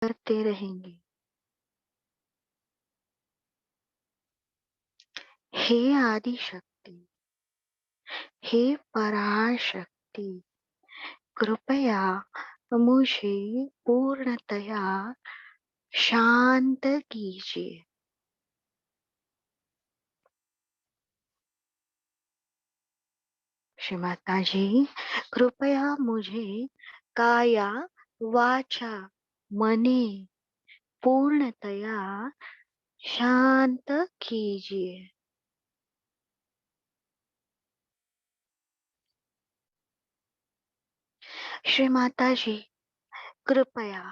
करते रहेंगे। हे आदि शक्ति, हे पराशक्ति, कृपया मुझे पूर्णतया शांत कीजिए। श्री माता जी, कृपया मुझे काया वाचा मने पूर्णतया शांत कीजिए। श्री माता जी, कृपया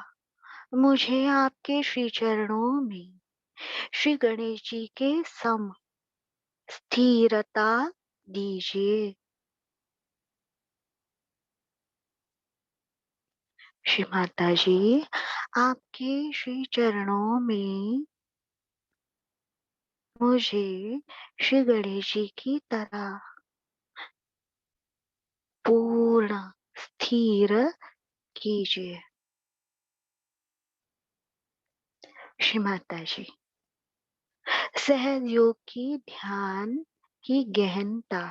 मुझे आपके श्री चरणों में श्री गणेश जी के सम स्थिरता दीजिए। श्री माता जी, आपके श्री चरणों में मुझे श्री गणेश जी की तरह पूर्ण स्थिर कीजिए। श्री माता जी, सहज योग की ध्यान की गहनता,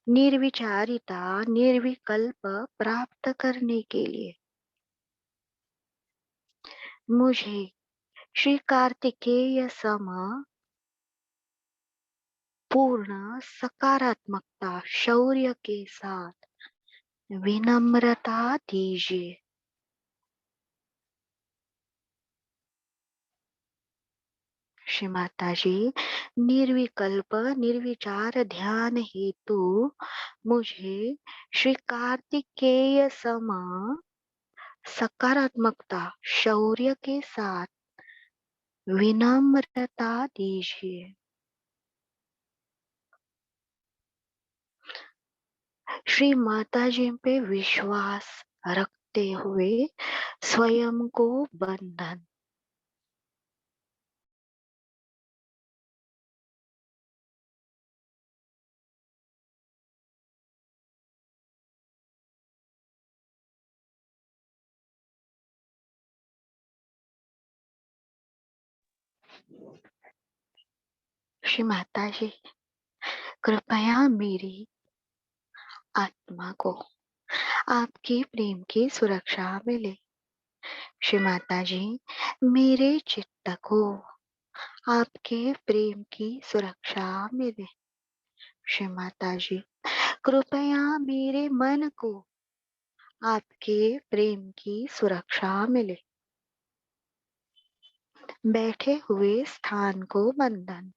निर्विचारिता, निर्विकल्प प्राप्त करने के लिए मुझे श्री कार्तिकेय सम पूर्ण सकारात्मकता शौर्य के साथ विनम्रता दीजिए। श्री माता जी, निर्विकल्प निर्विचार ध्यान हेतु मुझे श्री कार्तिकेय सम सकारात्मकता शौर्य के साथ विनम्रता दीजिए। श्री माता जी पे विश्वास रखते हुए स्वयं को बंधन। श्री माता जी, कृपया मेरी आत्मा को आपके प्रेम की सुरक्षा मिले। श्री माता जी, मेरे चित्त को आपके प्रेम की सुरक्षा मिले। श्री माता जी, कृपया मेरे मन को आपके प्रेम की सुरक्षा मिले। बैठे हुए स्थान को बंधन।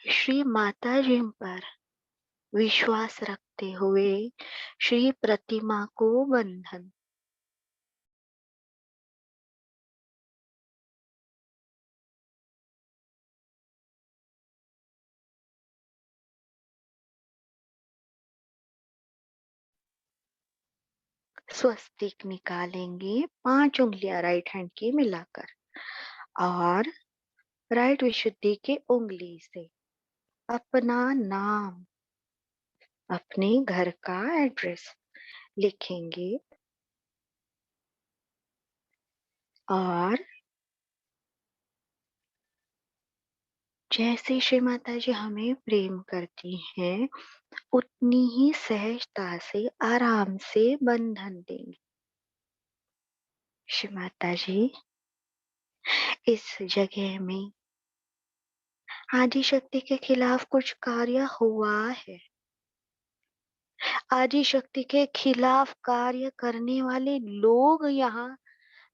श्री माता जी पर विश्वास रखते हुए श्री प्रतिमा को बंधन। स्वस्तिक निकालेंगे 5 उंगलियां राइट हैंड की मिलाकर और राइट विशुद्धि के उंगली से अपना नाम, अपने घर का एड्रेस लिखेंगे और जैसे श्री माता जी हमें प्रेम करती हैं उतनी ही सहजता से आराम से बंधन देंगे। श्री माता जी, इस जगह में आदि शक्ति के खिलाफ कुछ कार्य हुआ है। आदि शक्ति के खिलाफ कार्य करने वाले लोग यहाँ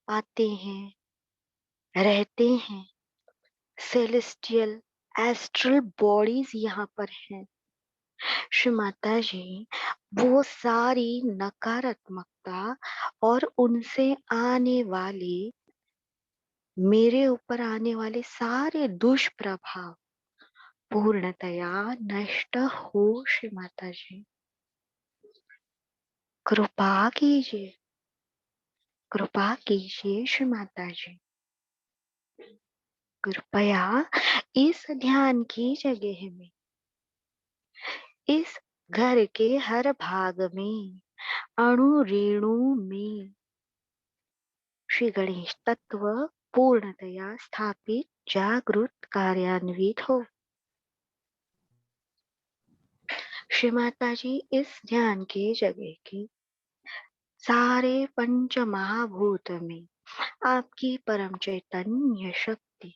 आते हैं, रहते हैं। सेलेस्टियल एस्ट्रल बॉडीज यहाँ पर हैं। श्री माता जी, वो सारी नकारात्मकता और उनसे आने वाले, मेरे ऊपर आने वाले सारे दुष्प्रभाव पूर्णतया नष्ट हो। श्री माता जी, कृपा कीजिए, कृपा कीजिए। श्री माता जी, कृपया इस ध्यान की जगह में, इस घर के हर भाग में, अणु रेणु में श्री गणेश तत्व पूर्णतया स्थापित, जागृत, कार्यान्वित हो। श्री माता जी इस ध्यान की जगह की सारे पंच महाभूत में आपकी परम चैतन्य शक्ति,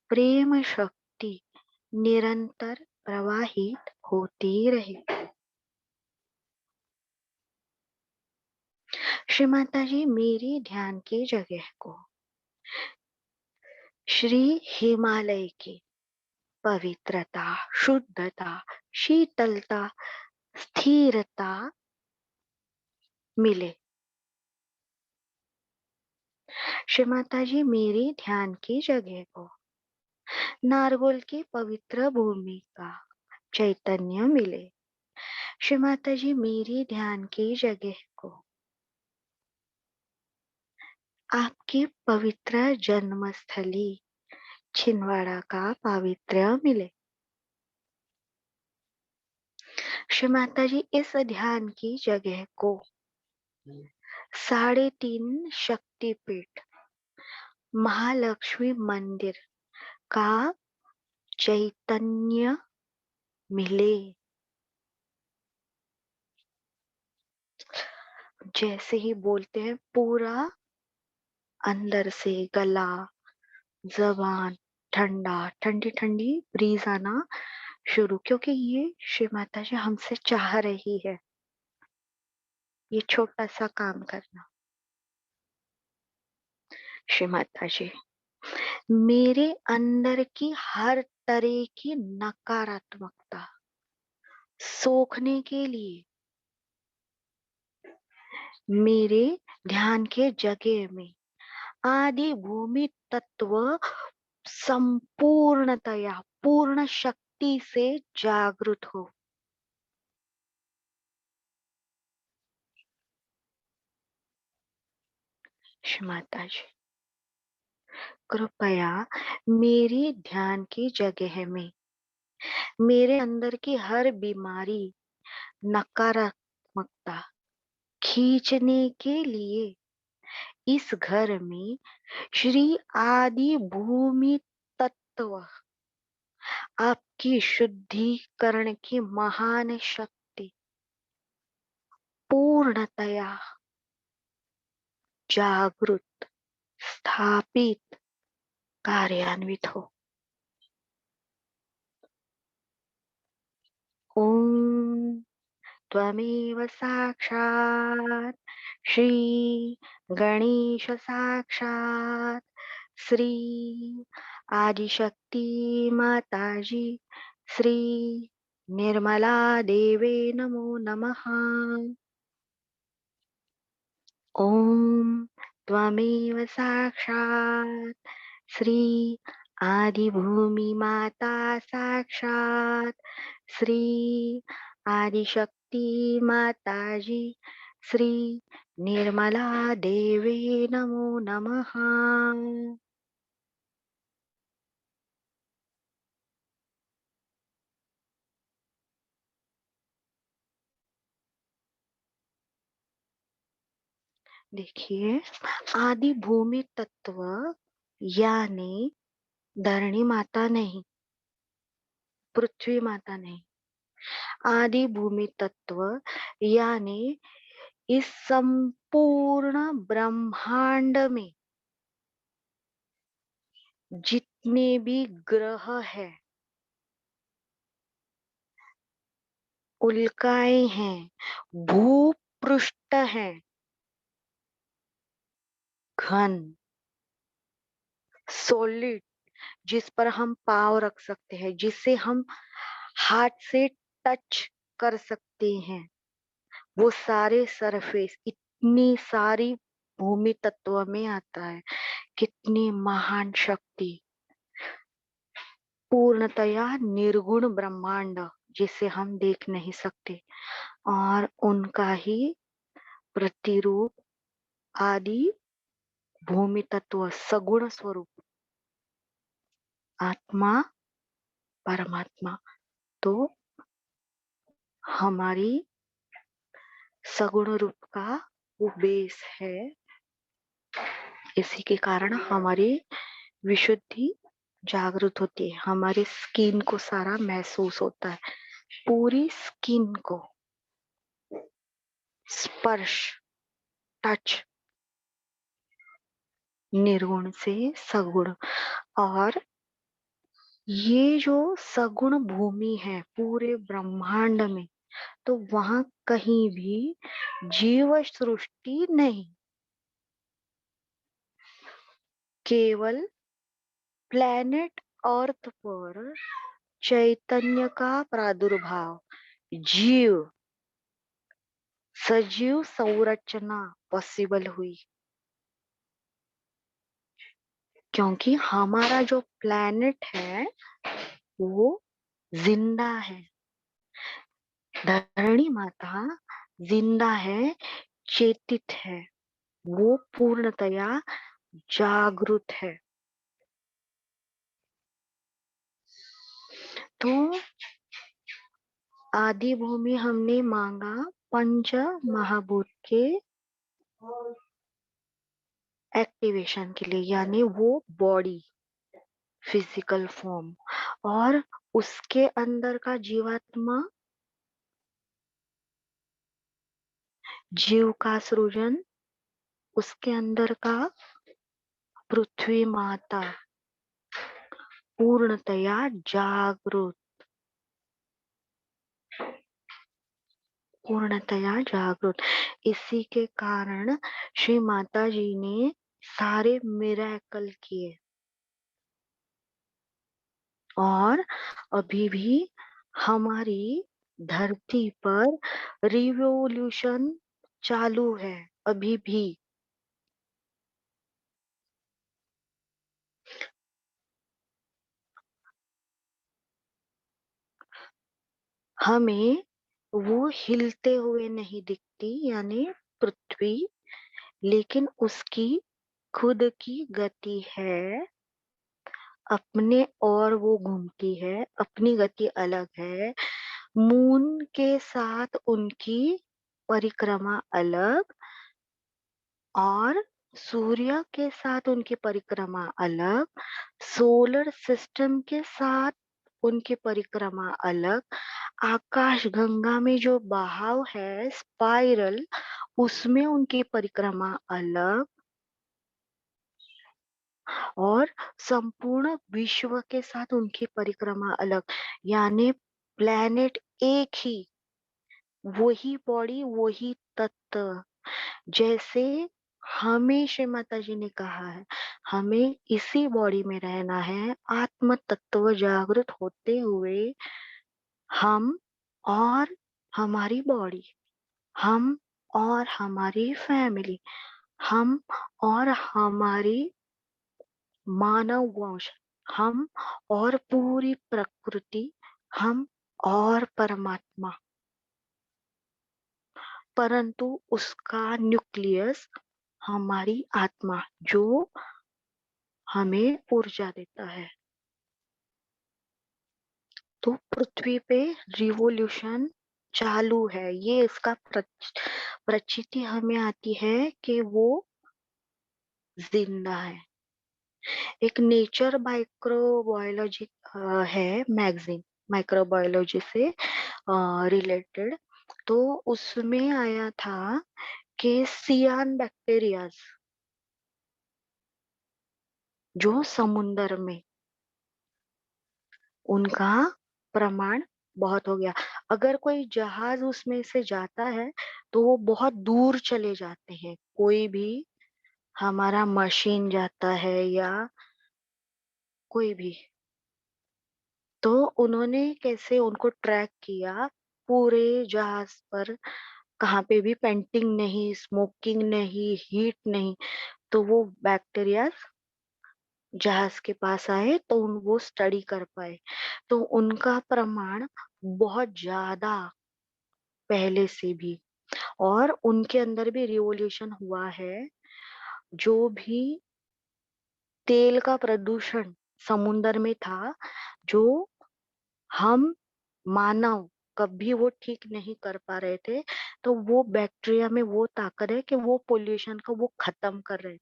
प्रेम शक्ति निरंतर प्रवाहित होती रहे। श्री माता जी मेरी ध्यान की जगह को श्री हिमालय की पवित्रता, शुद्धता, शीतलता, स्थिरता मिले। श्री माता जी मेरी ध्यान की जगह को नारगोल की पवित्र भूमि का चैतन्य मिले। श्री माता जी मेरी ध्यान की जगह को आपकी पवित्र जन्मस्थली छिंदवाड़ा का पावित्र्य मिले। श्री माता जी इस ध्यान की जगह को 3.5 शक्तिपीठ महालक्ष्मी मंदिर का चैतन्य मिले। जैसे ही बोलते हैं पूरा अंदर से गला, जबान ठंडा, ठंडी ठंडी ब्रीज आना शुरू, क्योंकि ये श्री माता जी हमसे चाह रही है ये छोटा सा काम करना। श्री माता जी मेरे अंदर की हर तरह की नकारात्मकता सोखने के लिए मेरे ध्यान के जगह में आदि भूमि तत्व संपूर्णतया पूर्ण शक्ति से जागृत हो। श्री माता जी कृपया मेरी ध्यान की जगह में मेरे अंदर की हर बीमारी, नकारात्मकता खींचने के लिए इस घर में श्री आदि भूमि तत्व आपकी शुद्धिकरण की महान शक्ति पूर्णतया जागृत, स्थापित, कार्यान्वित हो। ओम त्वमेव साक्षात् श्री गणेश साक्षात् श्री आदिशक्ति माताजी श्री निर्मला देवे नमो नमः। ओम त्वमेव साक्षात् श्री आदिभूमि माता साक्षात् श्री आदिशक्ति माताजी श्री निर्मला देवे नमो नमः। देखिए आदि भूमि तत्व यानी धरणी माता नहीं, पृथ्वी माता नहीं, आदि भूमि तत्व यानी इस संपूर्ण ब्रह्मांड में जितने भी ग्रह है, उल्काएं हैं, भूपृष्ठ है, घन सॉलिड जिस पर हम पाँव रख सकते हैं, जिसे हम हाथ से टच कर सकते हैं, वो सारे सरफेस इतनी सारी भूमि तत्व में आता है। कितनी महान शक्ति, पूर्णतया निर्गुण ब्रह्मांड जिसे हम देख नहीं सकते, और उनका ही प्रतिरूप आदि भूमि तत्व सगुण स्वरूप आत्मा परमात्मा। तो हमारी सगुण रूप का वो बेस है। इसी के कारण हमारी विशुद्धि जागृत होती है, हमारी स्किन को सारा महसूस होता है, पूरी स्किन को स्पर्श, टच, निर्गुण से सगुण। और ये जो सगुण भूमि है पूरे ब्रह्मांड में, तो वहां कहीं भी जीव सृष्टि नहीं, केवल प्लेनेट अर्थ पर चैतन्य का प्रादुर्भाव, जीव, सजीव संरचना पॉसिबल हुई। क्योंकि हमारा जो प्लेनेट है वो जिंदा है, धरणी माता जिंदा है, चेतित है, वो पूर्णतया जागृत है। तो आदि भूमि हमने मांगा पंच महाभूत के एक्टिवेशन के लिए, यानी वो बॉडी, फिजिकल फॉर्म, और उसके अंदर का जीवात्मा, जीव का सृजन, उसके अंदर का पृथ्वी माता पूर्णतया जागृत, पूर्णतया जागृत। इसी के कारण श्री माता जी ने सारे मिरेकल किए। और अभी भी हमारी धरती पर रिवोल्यूशन चालू है, अभी भी। हमें वो हिलते हुए नहीं दिखती, यानी पृथ्वी, लेकिन उसकी खुद की गति है, अपने और वो घूमती है, अपनी गति अलग है। मून के साथ उनकी परिक्रमा अलग, और सूर्य के साथ उनकी परिक्रमा अलग, सोलर सिस्टम के साथ उनकी परिक्रमा अलग, आकाश गंगा में जो बहाव है स्पाइरल, उसमें उनकी परिक्रमा अलग, और संपूर्ण विश्व के साथ उनकी परिक्रमा अलग। यानी प्लेनेट एक ही, वही बॉडी, वही तत्व। जैसे हमें श्री माता जी ने कहा है, हमें इसी बॉडी में रहना है, आत्म तत्व जागृत होते हुए। हम और हमारी बॉडी, हम और हमारी फैमिली, हम और हमारी मानव वंश, हम और पूरी प्रकृति, हम और परमात्मा, परंतु उसका न्यूक्लियस हमारी आत्मा, जो हमें ऊर्जा देता है। तो पृथ्वी पे रिवोल्यूशन चालू है, ये इसका प्रचिति हमें आती है कि वो जिंदा है। एक नेचर माइक्रोबायोलॉजी है मैगजीन, माइक्रोबायोलॉजी से रिलेटेड। तो उसमें आया था कि सियान बैक्टीरियाज जो समुंदर में, उनका प्रमाण बहुत हो गया। अगर कोई जहाज उसमें से जाता है तो वो बहुत दूर चले जाते हैं, कोई भी हमारा मशीन जाता है या कोई भी। तो उन्होंने कैसे उनको ट्रैक किया, पूरे जहाज पर कहाँ पे भी पेंटिंग नहीं, स्मोकिंग नहीं, हीट नहीं। तो वो बैक्टीरिया जहाज के पास आए तो वो स्टडी कर पाए, तो उनका प्रमाण बहुत ज्यादा पहले से भी, और उनके अंदर भी रिवोल्यूशन हुआ है। जो भी तेल का प्रदूषण समुन्दर में था, जो हम मानव कभी वो ठीक नहीं कर पा रहे थे, तो वो बैक्टीरिया में वो ताकत है कि वो पोल्यूशन को वो खत्म कर रहे हैं।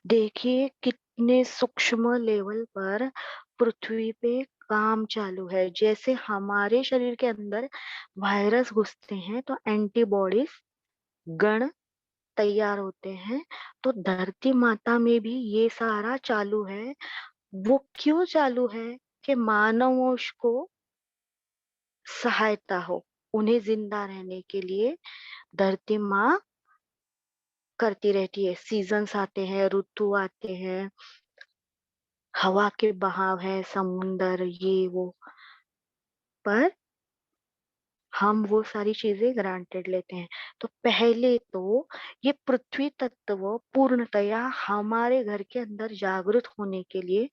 देखिए कितने सूक्ष्म लेवल पर पृथ्वी पे काम चालू है। जैसे हमारे शरीर के अंदर वायरस घुसते हैं तो एंटीबॉडीज गण तैयार होते हैं, तो धरती माता में भी ये सारा चालू है। वो क्यों चालू है? कि मानव वंश को सहायता हो, उन्हें जिंदा रहने के लिए धरती माँ करती रहती है। सीजन्स आते हैं, ऋतु आते हैं, हवा के बहाव है, समुंदर, ये वो, पर हम वो सारी चीजें ग्रांटेड लेते हैं। तो पहले तो ये पृथ्वी तत्व पूर्णतया हमारे घर के अंदर जागृत होने के लिए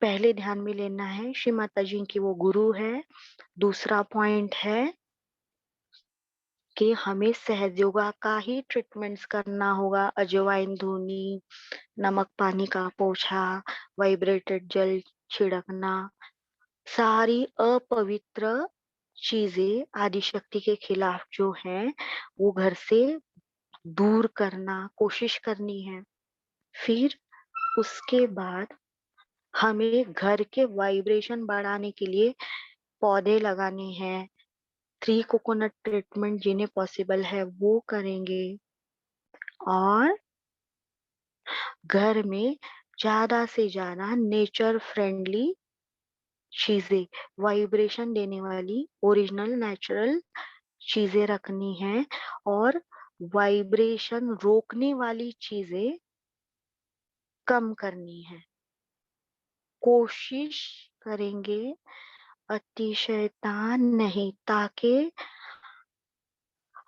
पहले ध्यान में लेना है श्री माता जी की वो गुरु है। दूसरा पॉइंट है कि हमें सहज योगा का ही ट्रीटमेंट्स करना होगा। अजवाइन धुनी, नमक पानी का पोछा, वाइब्रेटेड जल छिड़कना, सारी अपवित्र चीजें आदिशक्ति के खिलाफ जो है वो घर से दूर करना कोशिश करनी है। फिर उसके बाद हमें घर के वाइब्रेशन बढ़ाने के लिए पौधे लगाने हैं। 3 कोकोनट ट्रीटमेंट जिन्हें पॉसिबल है वो करेंगे। और घर में ज्यादा से ज्यादा नेचर फ्रेंडली चीजें, वाइब्रेशन देने वाली ओरिजिनल नेचुरल चीजें रखनी है। और वाइब्रेशन रोकने वाली चीजें कम करनी है। कोशिश करेंगे अतिशयता नहीं, ताकि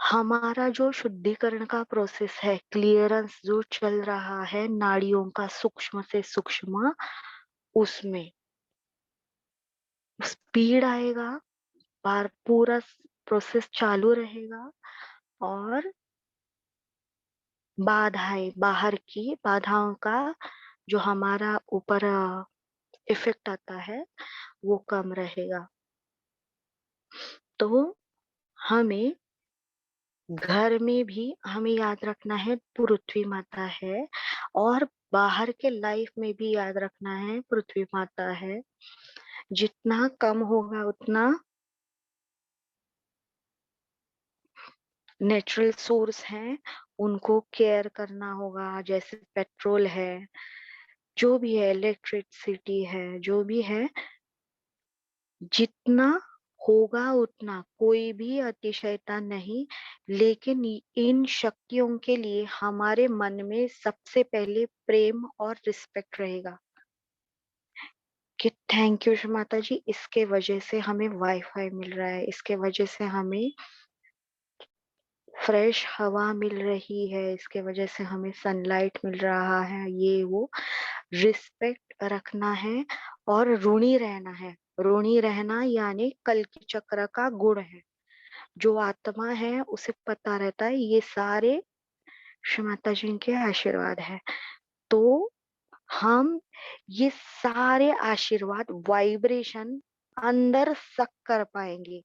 हमारा जो शुद्धिकरण का प्रोसेस है, क्लियरेंस जो चल रहा है नाड़ियों का सूक्ष्म से सूक्ष्म, उसमें स्पीड आएगा, बार पूरा प्रोसेस चालू रहेगा। और बाधाएं, बाहर की बाधाओं का जो हमारा ऊपर इफेक्ट आता है वो कम रहेगा। तो हमें घर में भी हमें याद रखना है पृथ्वी माता है, और बाहर के लाइफ में भी याद रखना है पृथ्वी माता है। जितना कम होगा उतना नेचुरल सोर्स हैं उनको केयर करना होगा। जैसे पेट्रोल है, जो भी है, इलेक्ट्रिसिटी है, जो भी है, जितना होगा उतना, कोई भी अतिशयता नहीं। लेकिन इन शक्तियों के लिए हमारे मन में सबसे पहले प्रेम और रिस्पेक्ट रहेगा कि थैंक यू माता जी, इसके वजह से हमें वाईफाई मिल रहा है, इसके वजह से हमें फ्रेश हवा मिल रही है, इसके वजह से हमें सनलाइट मिल रहा है, ये वो रिस्पेक्ट रखना है। और ऋणी रहना है। ऋणी रहना यानी कल की चक्र का गुण है। जो आत्मा है उसे पता रहता है ये सारे श्री माता जी के आशीर्वाद है। तो हम ये सारे आशीर्वाद वाइब्रेशन अंदर सक कर पाएंगे।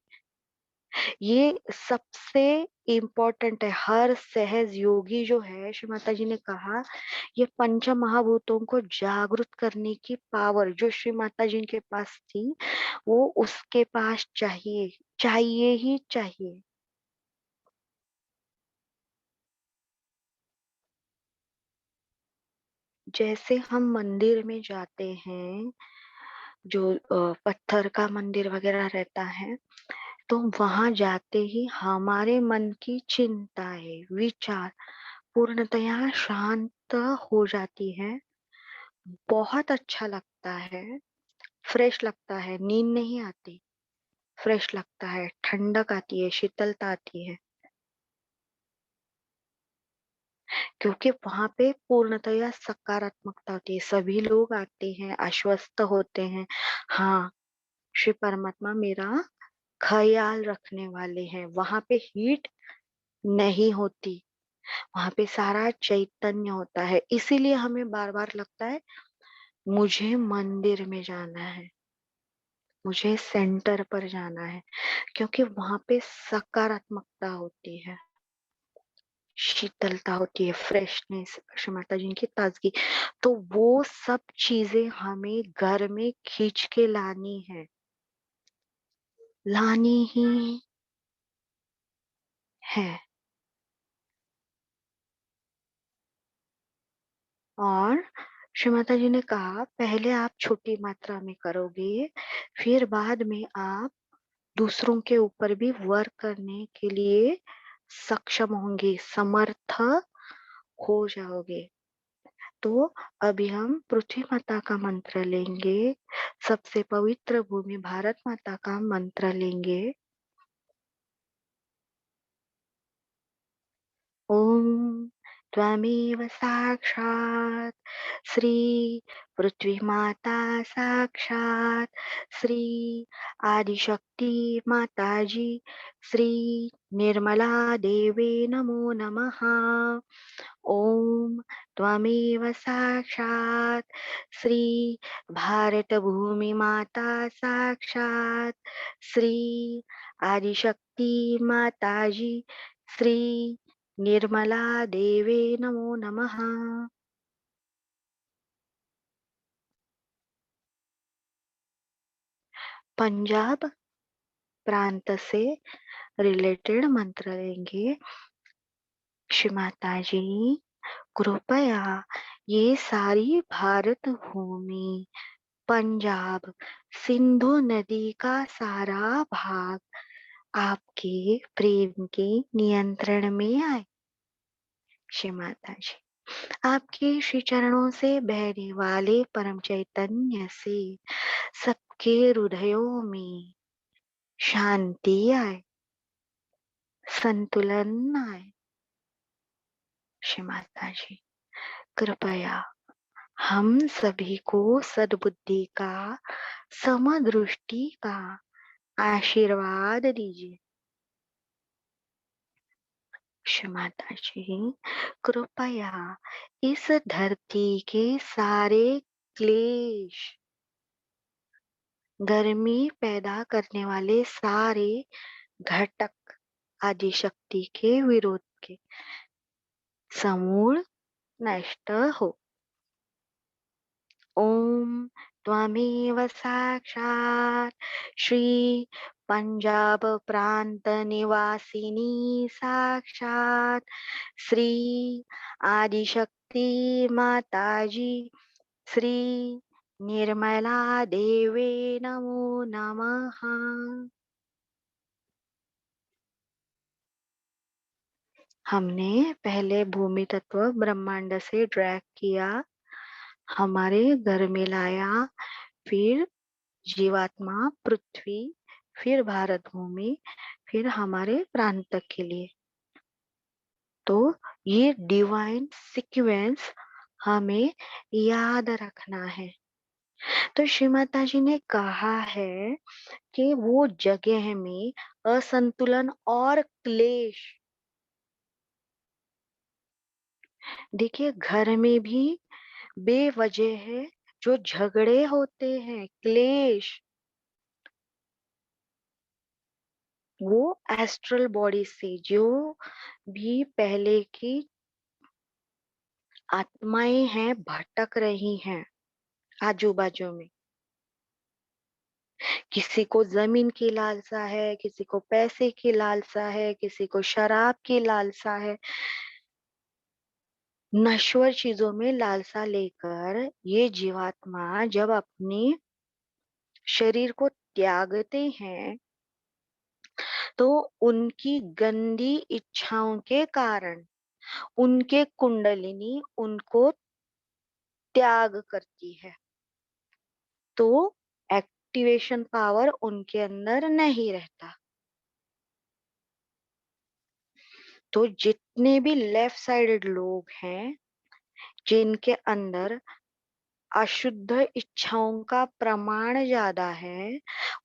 ये सबसे इम्पोर्टेंट है। हर सहज योगी जो है, श्री माता जी ने कहा, ये पंच महाभूतों को जागृत करने की पावर जो श्री माता जी के पास थी वो उसके पास चाहिए, चाहिए ही चाहिए। जैसे हम मंदिर में जाते हैं, जो पत्थर का मंदिर वगैरह रहता है, तो वहां जाते ही हमारे मन की चिंताएं, विचार पूर्णतया शांत हो जाती है। बहुत अच्छा लगता है, फ्रेश लगता है, नींद नहीं आती, फ्रेश लगता है, ठंडक आती है, शीतलता आती है। क्योंकि वहां पे पूर्णतया सकारात्मकता होती है। सभी लोग आते हैं, आश्वस्त होते हैं, हाँ श्री परमात्मा मेरा ख्याल रखने वाले हैं। वहां पे हीट नहीं होती, वहां पे सारा चैतन्य होता है। इसीलिए हमें बार बार लगता है मुझे मंदिर में जाना है। मुझे सेंटर पर जाना है, क्योंकि वहां पे सकारात्मकता होती है, शीतलता होती है, फ्रेशनेस, क्षमता जिनकी ताजगी। तो वो सब चीजें हमें घर में खींच के लानी है, लानी ही है। और श्री माता जी ने कहा पहले आप छोटी मात्रा में करोगे, फिर बाद में आप दूसरों के ऊपर भी वर्क करने के लिए सक्षम होंगे, समर्थ हो जाओगे। तो अभी हम पृथ्वी माता का मंत्र लेंगे, सबसे पवित्र भूमि भारत माता का मंत्र लेंगे। ओम त्वमेव साक्षात् श्री पृथ्वी माता साक्षात् श्री आदिशक्ति माता जी श्री निर्मला देवे नमो नमः। ओम त्वमेव साक्षात् श्री भारत भूमि माता साक्षात् श्री आदिशक्ति माता जी श्री निर्मला देवे नमो नमः। पंजाब प्रांत से रिलेटेड मंत्र लेंगे। श्री माता जी कृपया ये सारी भारत भूमि, पंजाब, सिंधु नदी का सारा भाग आपके प्रेम के नियंत्रण में आए। श्री माता जी आपके श्री चरणों से बहने वाले परम चैतन्य से सबके हृदयों में शांति आए, संतुलन आए। श्री माता जी कृपया हम सभी को सद्बुद्धि का, समदृष्टि का आशीर्वाद दीजिए। श्री माता जी कृपया इस धरती के सारे क्लेश, गर्मी पैदा करने वाले सारे घटक आदि शक्ति के विरोध के समूल नष्ट हो। ओम त्वमेव साक्षात् श्री पंजाब प्रांत निवासिनी साक्षात् श्री आदिशक्ति माताजी श्री निर्मला देवे नमो नमः। हमने पहले भूमि तत्व ब्रह्मांड से ड्रैग किया, हमारे घर में लाया, फिर जीवात्मा पृथ्वी, फिर भारत भूमि, फिर हमारे प्रांत के लिए। तो ये डिवाइन सीक्वेंस हमें याद रखना है। तो श्री माता जी ने कहा है कि वो जगह में असंतुलन और क्लेश, देखिए घर में भी बेवजह है जो झगड़े होते हैं, क्लेश, वो एस्ट्रल बॉडी से जो भी पहले की आत्माएं हैं भटक रही हैं आजू बाजू में। किसी को जमीन की लालसा है, किसी को पैसे की लालसा है, किसी को शराब की लालसा है। नश्वर चीजों में लालसा लेकर ये जीवात्मा जब अपने शरीर को त्यागते हैं, तो उनकी गंदी इच्छाओं के कारण उनके कुंडलिनी उनको त्याग करती है, तो एक्टिवेशन पावर उनके अंदर नहीं रहता। तो जितने भी लेफ्ट साइडेड लोग हैं जिनके अंदर अशुद्ध इच्छाओं का प्रमाण ज्यादा है,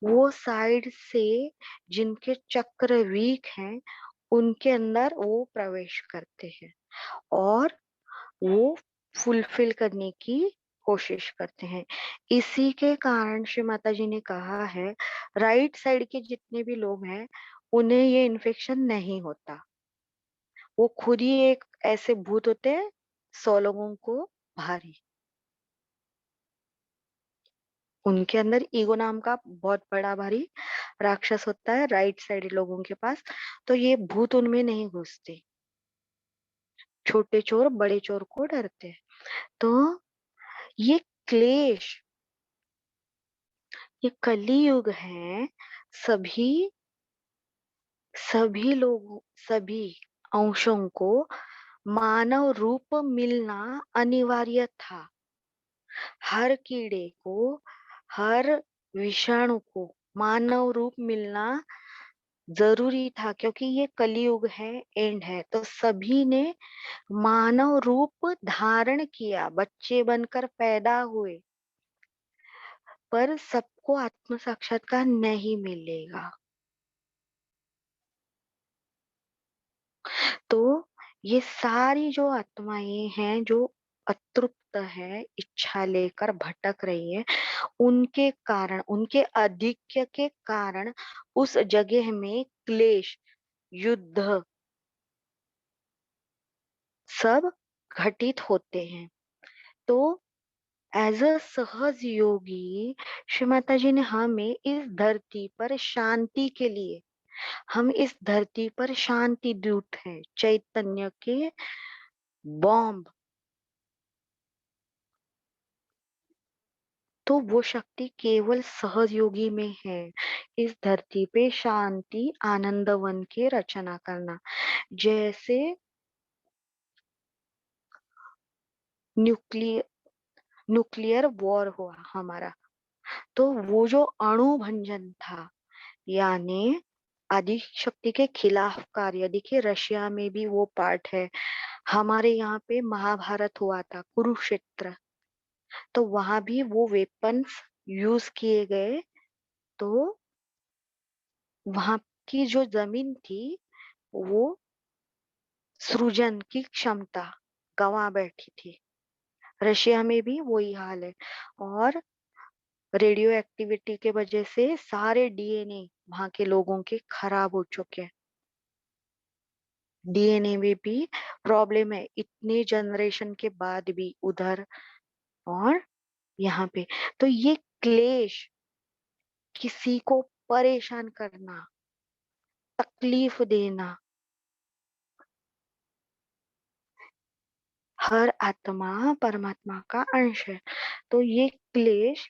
वो साइड से जिनके चक्र वीक हैं उनके अंदर वो प्रवेश करते हैं और वो फुलफिल करने की कोशिश करते हैं। इसी के कारण श्री माता जी ने कहा है, राइट साइड के जितने भी लोग हैं उन्हें ये इन्फेक्शन नहीं होता। वो खुद ही एक ऐसे भूत होते हैं 100 लोगों को भारी। उनके अंदर ईगो नाम का बहुत बड़ा भारी राक्षस होता है राइट साइड लोगों के पास। तो ये भूत उनमें नहीं घुसते। छोटे चोर बड़े चोर को डरते हैं। तो ये क्लेश, ये कली युग है। सभी सभी लोगों, सभी अंशों को मानव रूप मिलना अनिवार्य था। हर कीड़े को, हर विषाणु को मानव रूप मिलना जरूरी था, क्योंकि ये कलयुग है, एंड है। तो सभी ने मानव रूप धारण किया, बच्चे बनकर पैदा हुए, पर सबको आत्म साक्षात्कार नहीं मिलेगा। तो ये सारी जो आत्माएं हैं जो अतृप्त है, इच्छा लेकर भटक रही है, उनके कारण, उनके आधिक्य के कारण उस जगह में क्लेश, युद्ध सब घटित होते हैं। तो एज अ सहज योगी श्री माता जी ने हमें इस धरती पर शांति के लिए, हम इस धरती पर शांति दूत हैं, चैतन्य के बॉम्ब। तो वो शक्ति केवल सहज योगी में है, इस धरती पे शांति आनंद वन की रचना करना। जैसे न्यूक्लियर न्यूक्लियर वॉर हुआ हमारा, तो वो जो अणु भंजन था, यानी आदि शक्ति के खिलाफ कार्य, देखिए रशिया में भी वो पार्ट है। हमारे यहाँ पे महाभारत हुआ था, कुरुक्षेत्र, तो वहां भी वो वेपन्स यूज किए गए। तो वहां की जो जमीन थी वो सृजन की क्षमता गंवा बैठी थी। रशिया में भी वही हाल है। और रेडियो एक्टिविटी के वजह से सारे डीएनए वहां के लोगों के खराब हो चुके हैं। डीएनए में भी प्रॉब्लम है इतने जनरेशन के बाद भी उधर और यहाँ पे। तो ये क्लेश, किसी को परेशान करना, तकलीफ देना, हर आत्मा परमात्मा का अंश है। तो ये क्लेश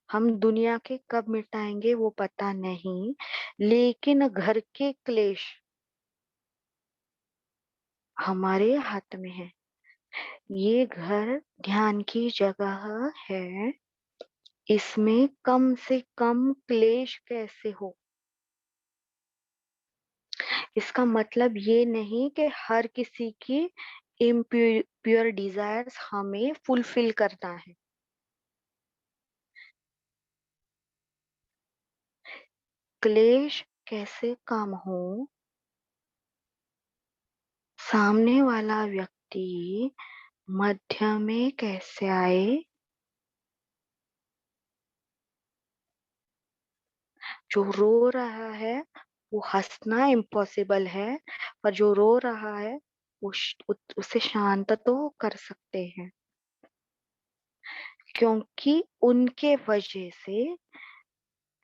हम दुनिया के कब मिटाएंगे वो पता नहीं, लेकिन घर के क्लेश हमारे हाथ में है। ये घर ध्यान की जगह है, इसमें कम से कम क्लेश कैसे हो। इसका मतलब ये नहीं कि हर किसी की इम्प्योर डिजायर्स हमें फुलफिल करना है। क्लेश कैसे कम हो, सामने वाला व्यक्ति मध्य में कैसे आए, जो रो रहा है वो हंसना इम्पॉसिबल है, पर जो रो रहा है उसे शांत तो कर सकते हैं, क्योंकि उनके वजह से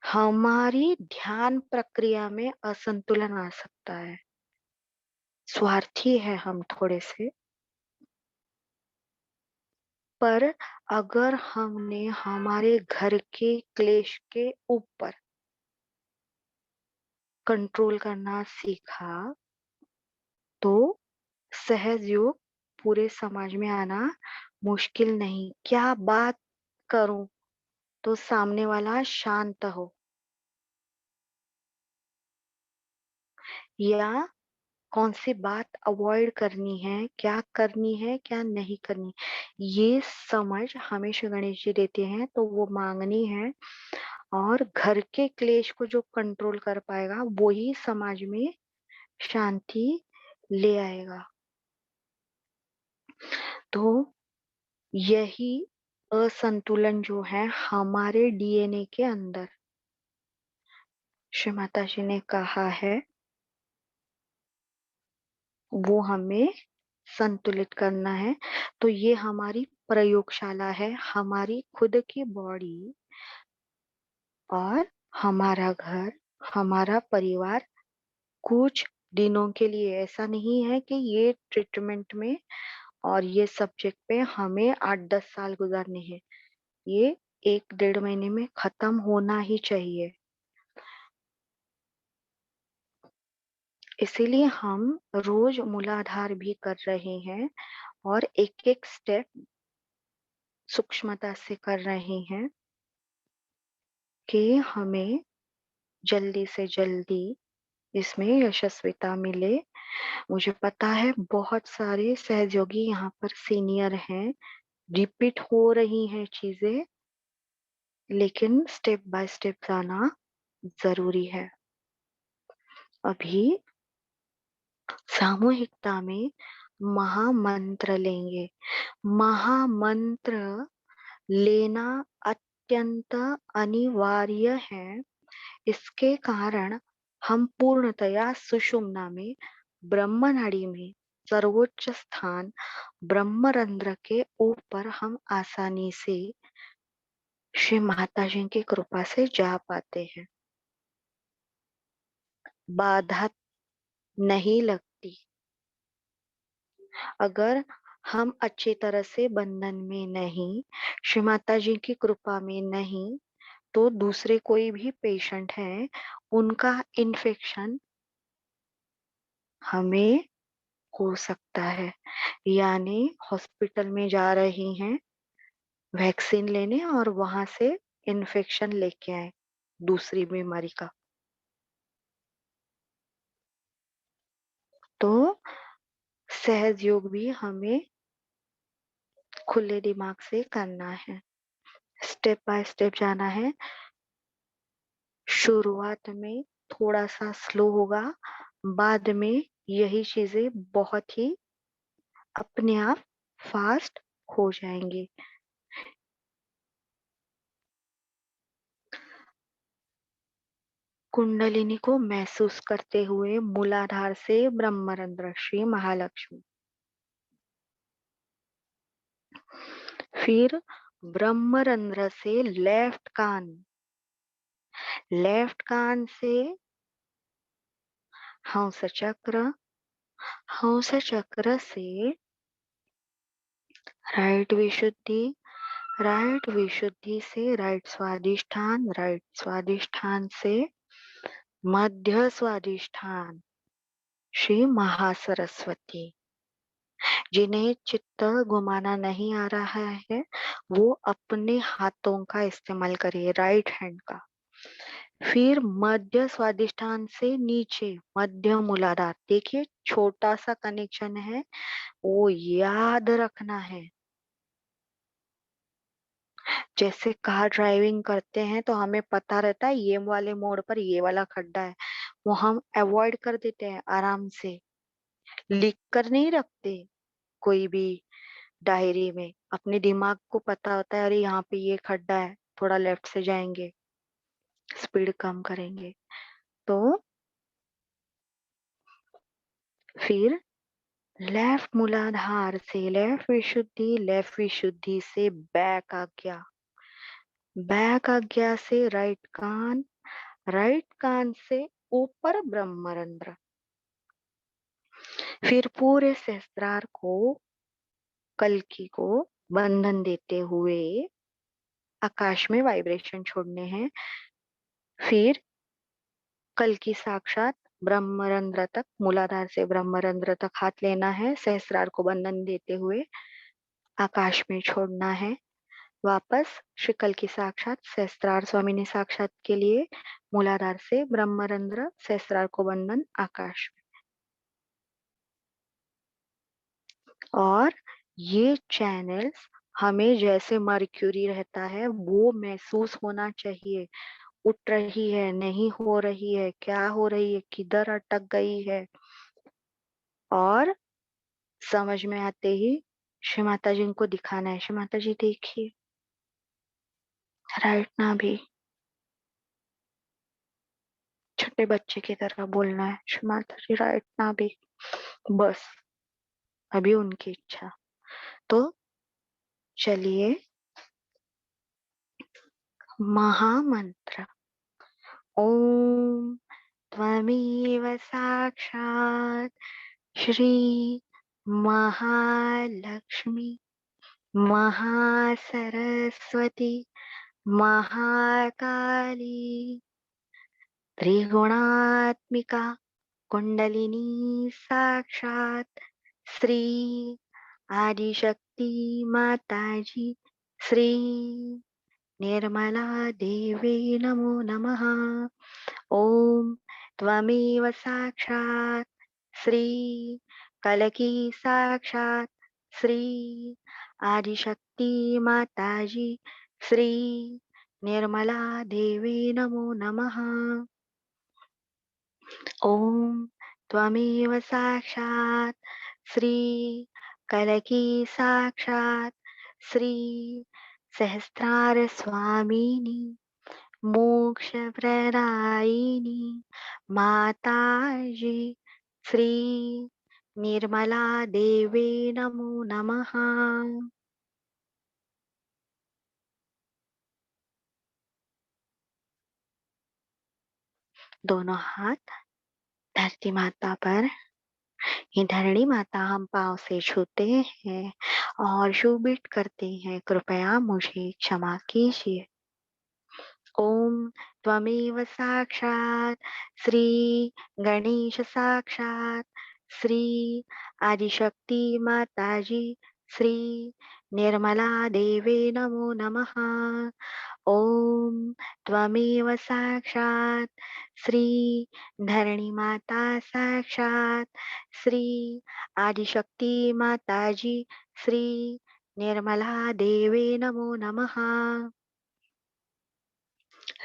हमारी ध्यान प्रक्रिया में असंतुलन आ सकता है। स्वार्थी है हम थोड़े से, पर अगर हमने हमारे घर के क्लेश के ऊपर कंट्रोल करना सीखा, तो सहज योग पूरे समाज में आना मुश्किल नहीं। क्या बात करूं तो सामने वाला शांत हो, या कौन सी बात अवॉइड करनी है, क्या करनी है क्या नहीं करनी, ये समझ हमेशा गणेश जी देते हैं। तो वो मांगनी है, और घर के क्लेश को जो कंट्रोल कर पाएगा वही समाज में शांति ले आएगा। तो यही असंतुलन जो है हमारे डीएनए के अंदर, श्री माता जी ने कहा है, वो हमें संतुलित करना है। तो ये हमारी प्रयोगशाला है, हमारी खुद की बॉडी और हमारा घर, हमारा परिवार कुछ दिनों के लिए, ऐसा नहीं है कि ये ट्रीटमेंट में और ये सब्जेक्ट पे हमें 8-10 साल गुजारने हैं। ये 1-1.5 महीने में खत्म होना ही चाहिए। इसीलिए हम रोज मूलाधार भी कर रहे हैं और एक एक स्टेप सूक्ष्मता से कर रहे हैं कि हमें जल्दी से जल्दी इसमें यशस्विता मिले। मुझे पता है बहुत सारे सहयोगी यहाँ पर सीनियर हैं, रिपीट हो रही हैं चीजें, लेकिन स्टेप बाय स्टेप जाना जरूरी है। अभी सामूहिकता में महामंत्र लेंगे। महामंत्र लेना अत्यंत अनिवार्य है। इसके कारण हम पूर्णतया सुषुम्ना में, ब्रह्म नाड़ी में, सर्वोच्च स्थान ब्रह्मरंध्र के ऊपर हम आसानी से श्री माता जी की कृपा से जा पाते हैं। बाधा नहीं लगती। अगर हम अच्छी तरह से बंधन में नहीं, श्री माता जी की कृपा में नहीं, तो दूसरे कोई भी पेशेंट है, उनका इन्फेक्शन हमें हो सकता है। यानी हॉस्पिटल में जा रही हैं वैक्सीन लेने और वहां से इन्फेक्शन लेके आए दूसरी बीमारी का। तो सहज योग भी हमें खुले दिमाग से करना है, स्टेप बाय स्टेप जाना है। शुरुआत में थोड़ा सा स्लो होगा, बाद में यही चीजें बहुत ही अपने आप फास्ट हो जाएंगी। कुंडलिनी को महसूस करते हुए मूलाधार से ब्रह्मरंध्र श्री महालक्ष्मी, फिर ब्रह्मरंध्र से लेफ्ट कान से हंस चक्र, हंस चक्र से राइट विशुद्धि, राइट विशुद्धि से राइट स्वादिष्ठान, राइट स्वादिष्ठान से मध्य स्वादिष्ठान श्री महासरस्वती। जिन्हें चित्त घुमाना नहीं आ रहा है, वो अपने हाथों का इस्तेमाल करिए, राइट हैंड का। फिर मध्य स्वादिष्ठान से नीचे मध्य मूलाधार, देखिए छोटा सा कनेक्शन है, वो याद रखना है। जैसे कार ड्राइविंग करते हैं तो हमें पता रहता है ये वाले मोड़ पर ये वाला खड्डा है, वो हम अवॉइड कर देते हैं आराम से, लिख कर नहीं रखते कोई भी डायरी में। अपने दिमाग को पता होता है, अरे यहाँ पे ये खड्डा है, थोड़ा लेफ्ट से जाएंगे, स्पीड कम करेंगे। तो फिर लेफ्ट मूलाधार से लेफ्ट विशुद्धि से बैक आज्ञा से राइट कान से ऊपर ब्रह्मरंध्र, फिर पूरे सहस्त्रार को, कल्कि को बंधन देते हुए आकाश में वाइब्रेशन छोड़ने हैं। फिर कल्कि साक्षात ब्रह्मरंध्र तक, मूलाधार से ब्रह्मरंध्र तक हाथ लेना है, सहस्त्रार को बंधन देते हुए आकाश में छोड़ना है। वापस श्री कल्कि साक्षात सहस्त्रार स्वामिनी साक्षात के लिए मूलाधार से ब्रह्मरंध्र, सहस्त्रार को बंधन, आकाश। और ये चैनल्स हमें जैसे मर्क्यूरी रहता है वो महसूस होना चाहिए, उठ रही है, नहीं हो रही है, क्या हो रही है, किधर अटक गई है। और समझ में आते ही श्री माता जी को दिखाना है, श्री माता जी देखिए राइट ना भी छोटे बच्चे की तरह बोलना है, श्री माता जी राइट ना भी, बस अभी उनकी इच्छा। तो चलिए, महामंत्र। ओम त्वमेव साक्षात् श्री महालक्ष्मी महासरस्वती महाकाली त्रिगुणात्मिका कुंडलिनी साक्षात श्री आदिशक्ति माताजी श्री निर्मला देवी नमो नमः। ओम त्वमेव साक्षात् श्री कलकी साक्षात श्री आदिशक्ति माताजी श्री निर्मला देवी नमो नमः। ओम त्वमेव साक्षात् श्री कलकी साक्षात् श्री सहस्रार स्वामिनी मोक्ष प्रदायिनी माताजी श्री निर्मला देवी नमो नमः। दोनों हाथ धरती माता पर, ये धरणी माता हम पाँव से छूते हैं और शुभित करते हैं, कृपया मुझे क्षमा कीजिए। ओम त्वमेव साक्षात् श्री गणेश साक्षात् श्री आदिशक्ति माताजी श्री निर्मला देवी नमो नमः। ओम त्वमेव साक्षात् श्री धरणी माता साक्षात् श्री आदिशक्ति माताजी श्री निर्मला देवी नमो नमः।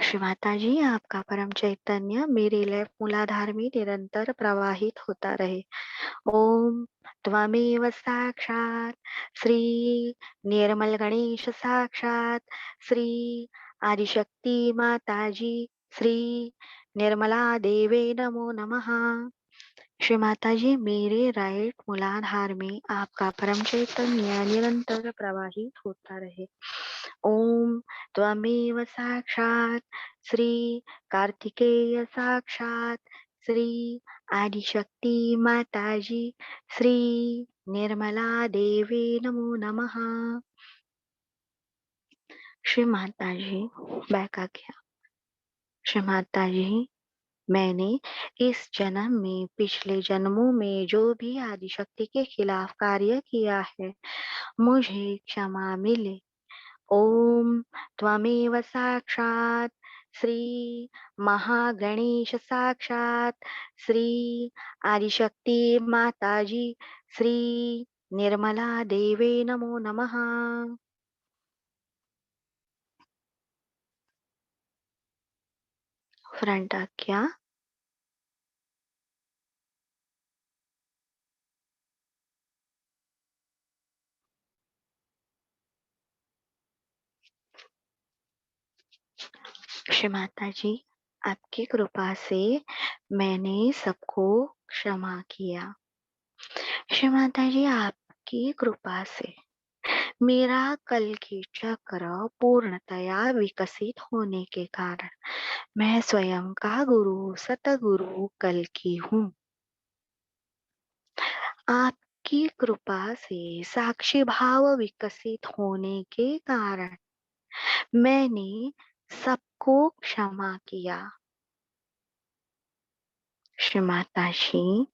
श्री माता जी, आपका परम चैतन्य मेरे लेफ्ट मूलाधार में निरंतर प्रवाहित होता रहे। ओम त्वमेव साक्षात् श्री निर्मल गणेश साक्षात् श्री आदिशक्ति माताजी श्री निर्मला देवी नमो नमः। श्री माता जी, मेरे राइट मूलाधार में आपका परम चैतन्य निरंतर प्रवाहित होता रहे। ओम त्वमेव साक्षात् श्री कार्तिकेय साक्षात् श्री आदिशक्ति माताजी श्री निर्मला देवी नमो नमः। श्री माता जी, बैक आ गया। श्री माता जी, मैंने इस जन्म में पिछले जन्मों में जो भी आदिशक्ति के खिलाफ कार्य किया है, मुझे क्षमा मिले। ओम त्वमेव साक्षात् श्री महागणेश साक्षात् श्री आदिशक्ति माताजी श्री निर्मला देवी नमो नमः। फ्रंट आज्ञा। श्री माता जी, आपकी कृपा से मैंने सबको क्षमा किया। श्री माता जी, आपकी कृपा से मेरा कल की चक्र पूर्णतया विकसित होने के कारण मैं स्वयं का गुरु सतगुरु कल की हूँ। आपकी कृपा से साक्षी भाव विकसित होने के कारण मैंने सबको क्षमा किया। श्री माता जी,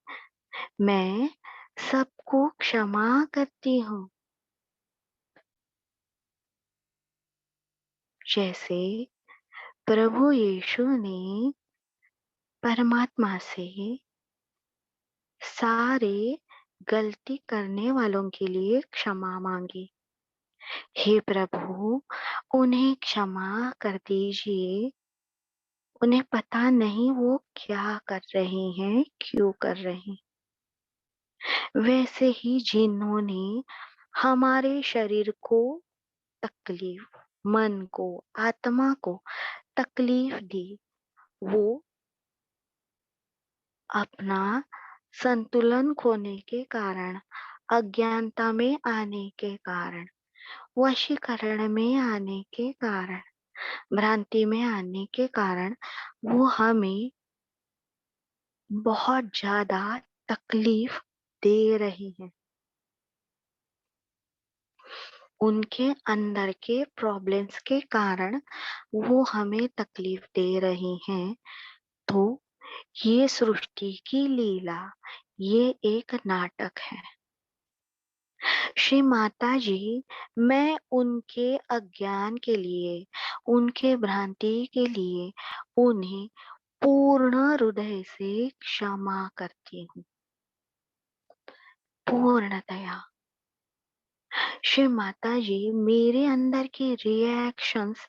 मैं सबको क्षमा करती हूँ। जैसे प्रभु यीशु ने परमात्मा से सारे गलती करने वालों के लिए क्षमा मांगी। हे प्रभु, उन्हें क्षमा कर दीजिए। उन्हें पता नहीं वो क्या कर रहे हैं, क्यों कर रहे हैं। वैसे ही जिन्होंने हमारे शरीर को तकलीफ, मन को, आत्मा को तकलीफ दी, वो अपना संतुलन खोने के कारण, अज्ञानता में आने के कारण, वशीकरण में आने के कारण, भ्रांति में आने के कारण वो हमें बहुत ज्यादा तकलीफ दे रही है। उनके अंदर के प्रॉब्लम्स के कारण वो हमें तकलीफ दे रही हैं। तो ये सृष्टि की लीला, ये एक नाटक है। श्री माता जी, मैं उनके अज्ञान के लिए, उनके भ्रांति के लिए उन्हें पूर्ण हृदय से क्षमा करती हूँ, पूर्णतया। श्री माता जी, मेरे अंदर के रिएक्शंस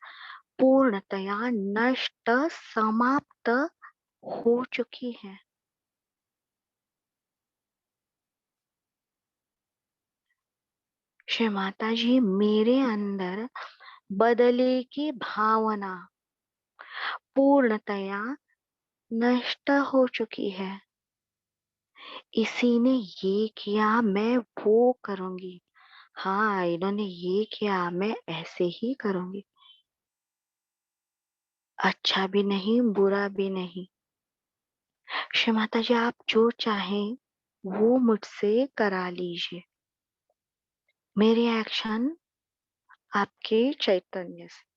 पूर्णतया नष्ट, समाप्त हो चुकी है। श्री माता जी, मेरे अंदर बदले की भावना पूर्णतया नष्ट हो चुकी है। इसी ने ये किया, मैं वो करूंगी। हाँ, इन्होंने ये किया, मैं ऐसे ही करूंगी। अच्छा भी नहीं, बुरा भी नहीं। श्री माता जी, आप जो चाहें वो मुझसे करा लीजिए। मेरे एक्शन आपके चैतन्य से।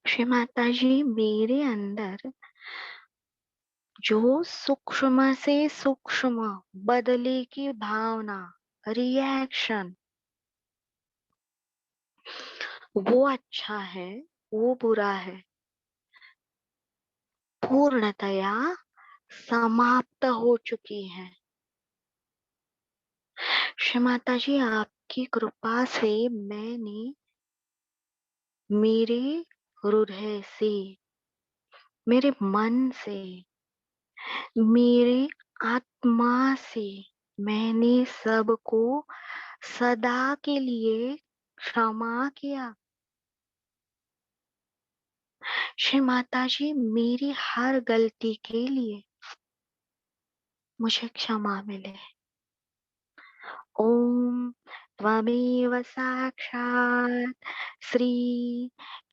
श्री माता जी, मेरे अंदर जो सूक्ष्म से सूक्ष्म बदले की भावना, रिएक्शन, वो अच्छा है, वो बुरा है, पूर्णतया समाप्त हो चुकी है। श्री माता जी, आपकी कृपा से मैंने मेरे हृदय से, मेरे मन से, मेरे आत्मा से मैंने सबको सदा के लिए क्षमा किया। श्री माता जी, मेरी हर गलती के लिए मुझे क्षमा मिले। ओम त्वमेव साक्षात् श्री,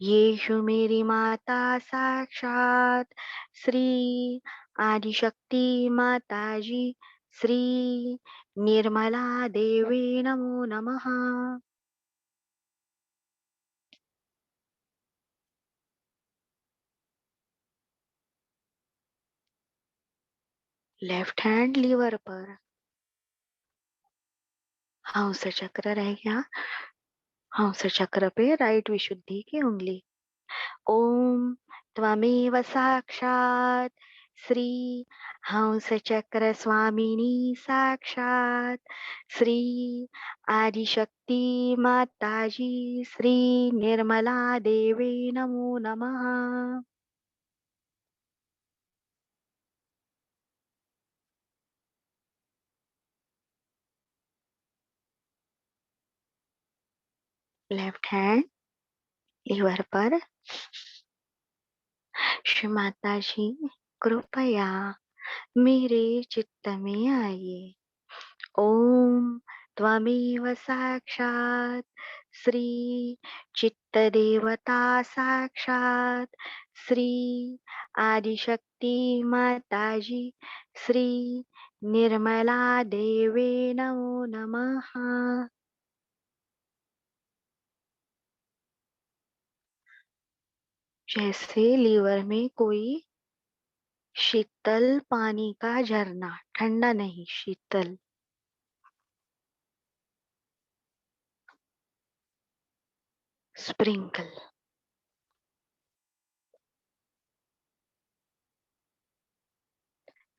यीशु मेरी माता साक्षात श्री आदिशक्ति माता जी, श्री निर्मला देवी नमो नमः। लेफ्ट हैंड लीवर पर हंस चक्र रह गया। हंस चक्र पे राइट विशुद्धि की उंगली। ओम त्वमेव साक्षात् श्री हंस चक्र स्वामिनी साक्षात श्री आदिशक्ति माता जी, श्री निर्मला देवी नमो नमः। लेफ्ट हैंड लीवर पर। श्री माता जी, कृपया मेरे चित्त में आइए। ओम त्वमेव साक्षात् श्री चित्त देवता साक्षात श्री आदिशक्ति माता जी, श्री निर्मला देवे नमो नमः। जैसे लीवर में कोई शीतल पानी का झरना, ठंडा नहीं, शीतल, स्प्रिंकल।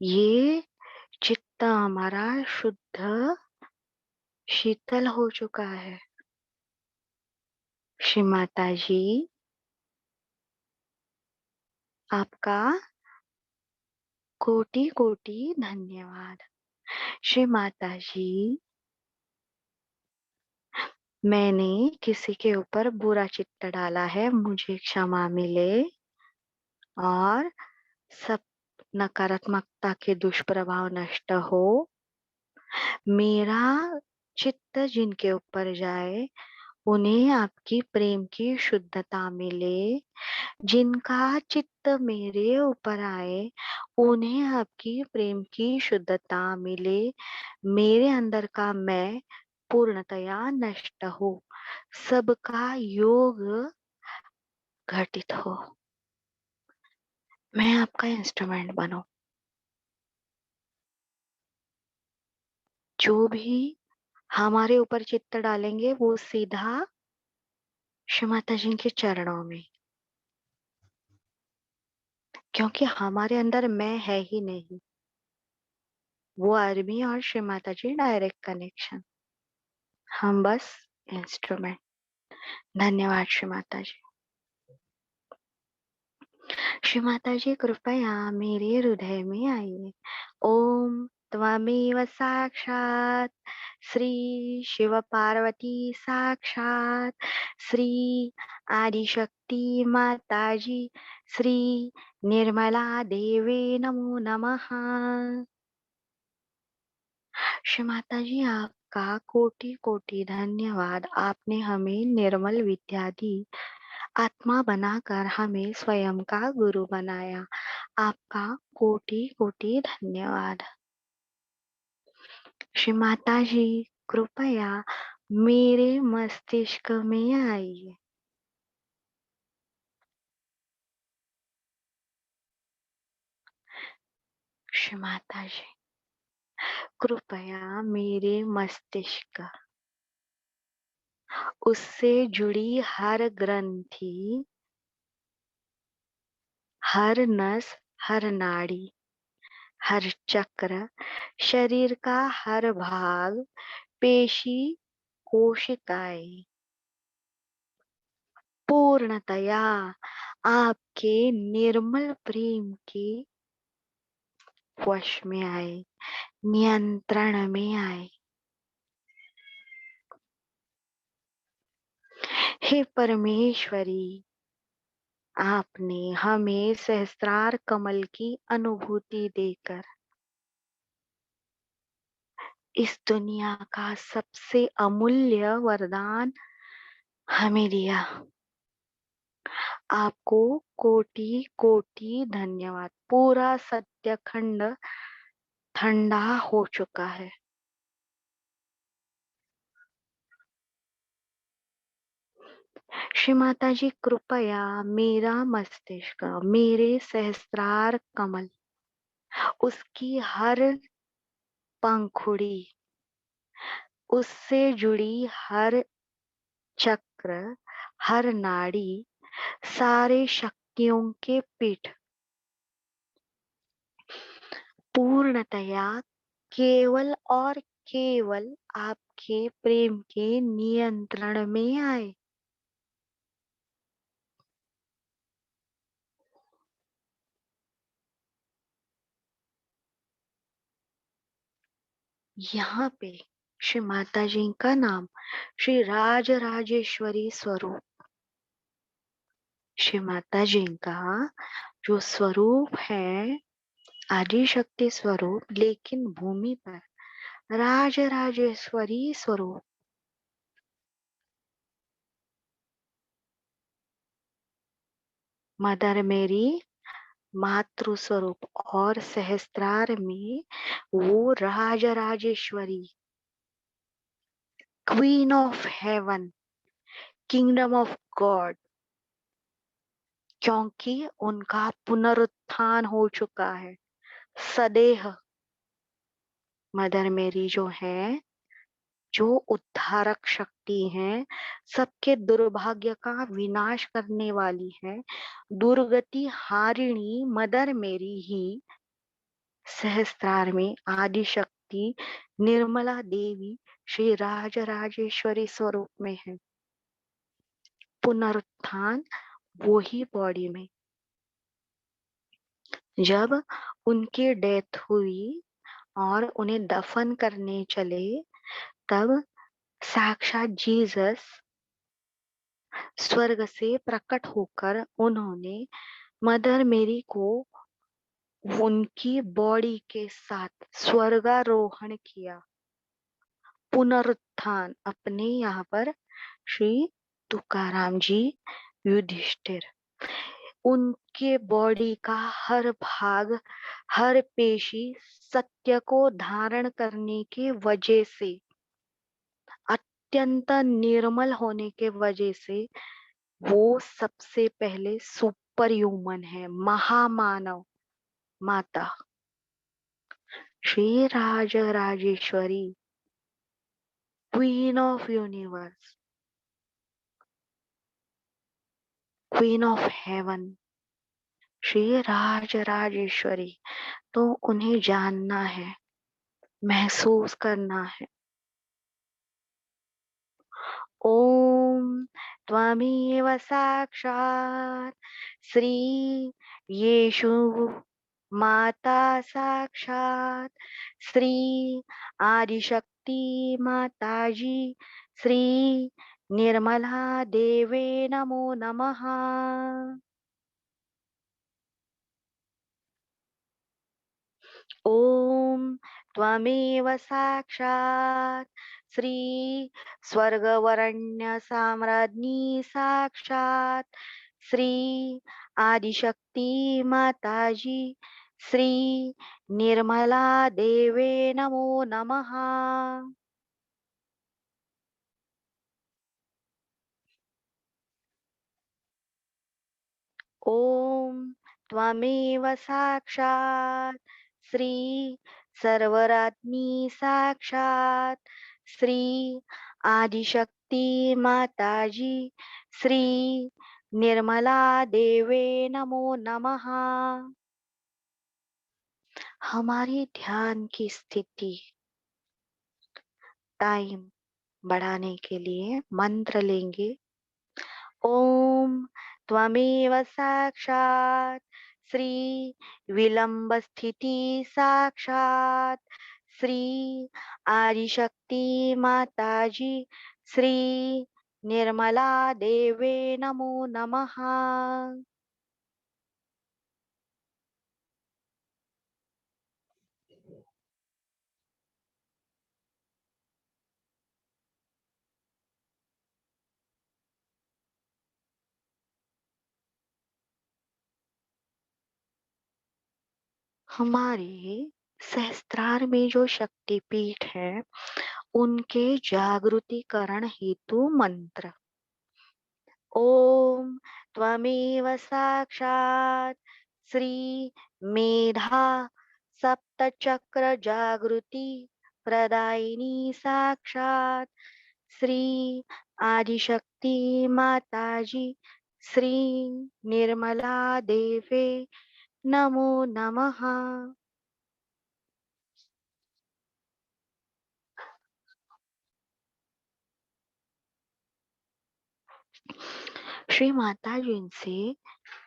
ये चित्त हमारा शुद्ध शीतल हो चुका है। श्री माता जी, आपका कोटि कोटि धन्यवाद। श्री माता जी, मैंने किसी के ऊपर बुरा चित्त डाला है, मुझे क्षमा मिले और सब नकारात्मकता के दुष्प्रभाव नष्ट हो। मेरा चित्त जिनके ऊपर जाए उन्हें आपकी प्रेम की शुद्धता मिले। जिनका चित्त मेरे ऊपर आए उन्हें आपकी प्रेम की शुद्धता मिले। मेरे अंदर का मैं पूर्णतया नष्ट हो, सबका योग घटित हो, मैं आपका इंस्ट्रूमेंट बनूं। जो भी हमारे ऊपर चित्त डालेंगे वो सीधा श्री माता जी के चरणों में, क्योंकि हमारे अंदर मैं है ही नहीं, वो आर्मी और श्री माता जी डायरेक्ट कनेक्शन, हम बस इंस्ट्रूमेंट। धन्यवाद श्री माता जी। श्री माता जी कृपया मेरे हृदय में आइए। ओम त्वमेव साक्षात श्री शिव पार्वती साक्षात श्री आदिशक्ति माता जी श्री निर्मला देवी नमो नमः। श्री माता जी आपका कोटि कोटि धन्यवाद। आपने हमें निर्मल विद्या दी, आत्मा बनाकर हमें स्वयं का गुरु बनाया। आपका कोटि कोटि धन्यवाद। श्री माता जी कृपया मेरे मस्तिष्क में आइए। श्री माता जी कृपया मेरे मस्तिष्क, उससे जुड़ी हर ग्रंथि, हर नस, हर नाड़ी, हर चक्र, शरीर का हर भाग, पेशी, कोशिकाएं पूर्णतया आपके निर्मल प्रेम के वश में आए, नियंत्रण में आए। हे परमेश्वरी, आपने हमें सहस्त्रार कमल की अनुभूति देकर इस दुनिया का सबसे अमूल्य वरदान हमें दिया। आपको कोटि कोटि धन्यवाद। पूरा सत्यखंड ठंडा हो चुका है। श्री माता जी कृपया मेरा मस्तिष्क, मेरे सहस्त्रार कमल, उसकी हर पंखुड़ी, उससे जुड़ी हर चक्र, हर नाड़ी, सारे शक्तियों के पीठ पूर्णतया केवल और केवल आपके प्रेम के नियंत्रण में आए। यहाँ पे श्री माता जी का नाम श्री राजराजेश्वरी स्वरूप, श्री माता जी का जो स्वरूप है आदि शक्ति स्वरूप, लेकिन भूमि पर राजराजेश्वरी स्वरूप, मदर मेरी मातृ स्वरूप, और सहस्त्रार में वो Rajarajeshwari, queen of heaven, kingdom of God, क्योंकि उनका पुनरुत्थान हो चुका है। सदेह मदर मेरी जो है, जो उद्धारक शक्ति है, सबके दुर्भाग्य का विनाश करने वाली है, दुर्गति हारिणी मदर मेरी ही सहस्त्रार में आदि शक्ति निर्मला देवी श्री राजराजेश्वरी स्वरूप में है। पुनरुत्थान वो ही बॉडी में, जब उनकी डेथ हुई और उन्हें दफन करने चले, तब साक्षात जीसस स्वर्ग से प्रकट होकर उन्होंने मदर मेरी को उनकी बॉडी के साथ स्वर्गारोहण किया। पुनरुत्थान अपने यहाँ पर श्री तुकाराम जी युधिष्ठिर, उनके बॉडी का हर भाग, हर पेशी सत्य को धारण करने की वजह से, अत्यंत निर्मल होने के वजह से वो सबसे पहले सुपर ह्यूमन है, महामानव माता Shri Raj Rajeshwari, queen of universe, queen of heaven, Shri Raj Rajeshwari. तो उन्हें जानना है, महसूस करना है। ओम त्वमेव साक्षात् श्री येषु माता साक्षात् श्री आदिशक्ति माताजी श्री निर्मला देवे नमो नमः। ओम त्वमेव साक्षात् श्री स्वर्गवरण्य साम्राज्ञी साक्षात् श्री आदिशक्ति माताजी श्री निर्मला देवे नमो नमः। ओम त्वमेव साक्षात् श्री सर्वराज्ञी साक्षात् श्री आदिशक्ति माताजी श्री निर्मला देवे नमो नमः। हमारी ध्यान की स्थिति, टाइम बढ़ाने के लिए मंत्र लेंगे। ओम त्वमेव साक्षात् श्री विलंब स्थिति साक्षात् श्री आदिशक्ति माताजी श्री निर्मला देवे नमो नमः। हमारे सहस्त्रार में जो शक्तिपीठ है, उनके जागृतिकरण हेतु मंत्र। ओम त्वमेव साक्षात् श्री मेधा सप्तचक्र जागृति प्रदायिनी साक्षात् श्री आदिशक्ति माताजी श्री निर्मला देवे नमो नमः। श्री माता जी से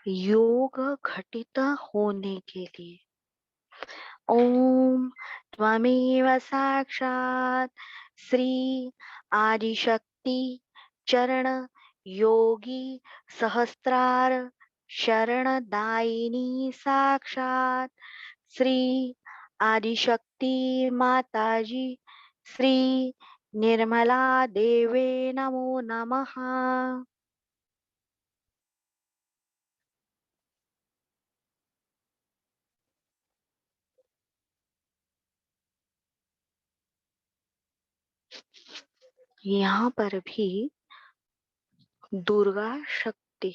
योग घटित होने के लिए ओम त्वमेव साक्षात् श्री आदिशक्ति चरण योगी सहस्त्रार शरणदायिनी साक्षात् श्री आदिशक्ति माताजी श्री निर्मला देवे नमो नमः। यहाँ पर भी दुर्गा शक्ति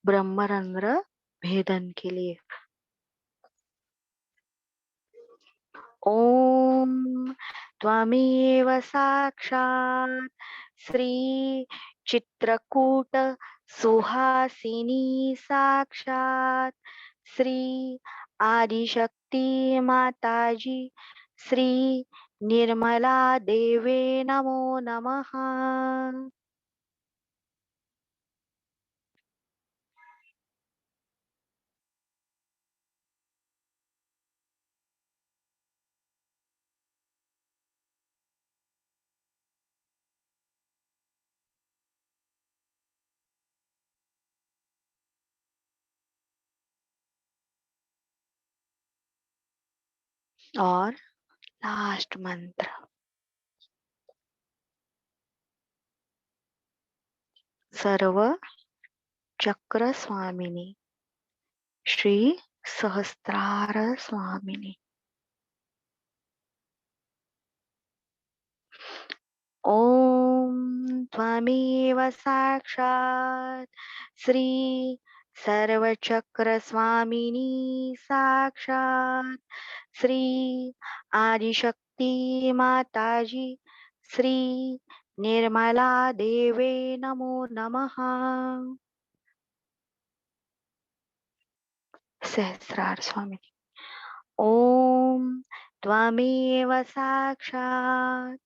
ब्रह्मरंध्र भेदन के लिए ओम त्वमेव साक्षात् श्री चित्रकूट सुहासिनी साक्षात् श्री आदिशक्ति माताजी श्री निर्मला देवे नमो नमः। और लास्ट मंत्र, सर्व चक्र स्वामिनी श्री सहस्त्रार स्वामिनी। ओम त्वमेव साक्षात् श्री सर्वचक्र स्वामिनी साक्षात् श्री आदिशक्ति माताजी श्री निर्मला देवे नमो नमः। सहस्रार स्वामी। ओम त्वमेव साक्षात्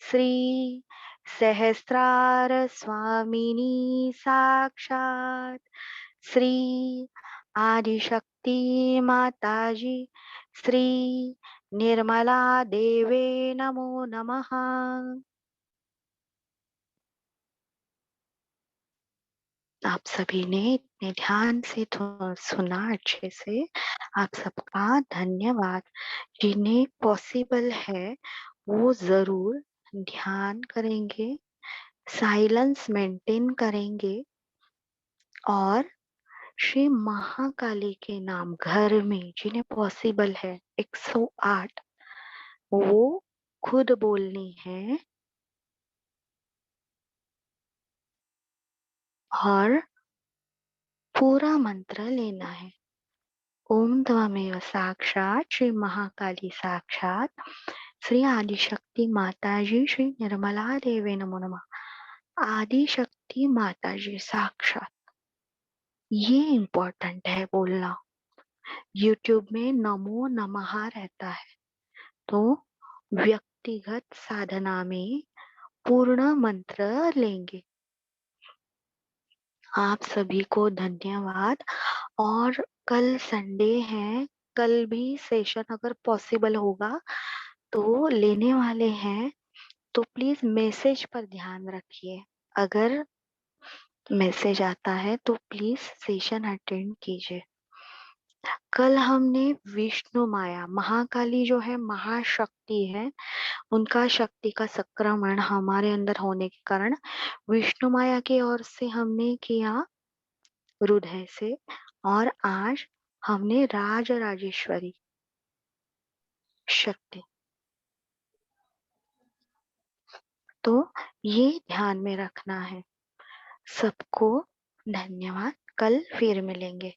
श्री सहस्रार स्वामिनी साक्षात् श्री आदिशक्ति माताजी श्री निर्मला देवे नमो नमः। आप सभी ने इतने ध्यान से सुना अच्छे से, आप सबका धन्यवाद। जिन्हें पॉसिबल है वो जरूर ध्यान करेंगे, साइलेंस मेंटेन करेंगे और श्री महाकाली के नाम घर में जिन्हें पॉसिबल है 108 वो खुद बोलनी है और पूरा मंत्र लेना है। ओम त्वमेव साक्षात् श्री महाकाली साक्षात् श्री आदिशक्ति माताजी श्री निर्मला देवी नमो नमः। आदिशक्ति माताजी साक्षात, ये इम्पोर्टेंट है बोलना। यूट्यूब में नमो नमः रहता है, तो व्यक्तिगत साधना में पूर्ण मंत्र लेंगे। आप सभी को धन्यवाद। और कल संडे है, कल भी सेशन अगर पॉसिबल होगा तो लेने वाले हैं, तो प्लीज मैसेज पर ध्यान रखिए। अगर मैसेज आता है तो प्लीज सेशन अटेंड कीजिए। कल हमने विष्णु माया महाकाली जो है महाशक्ति है, उनका शक्ति का संक्रमण हमारे अंदर होने के कारण विष्णु माया की ओर से हमने किया हृदय से, और आज हमने राज राजेश्वरी शक्ति। तो ये ध्यान में रखना है। सबको धन्यवाद, कल फिर मिलेंगे।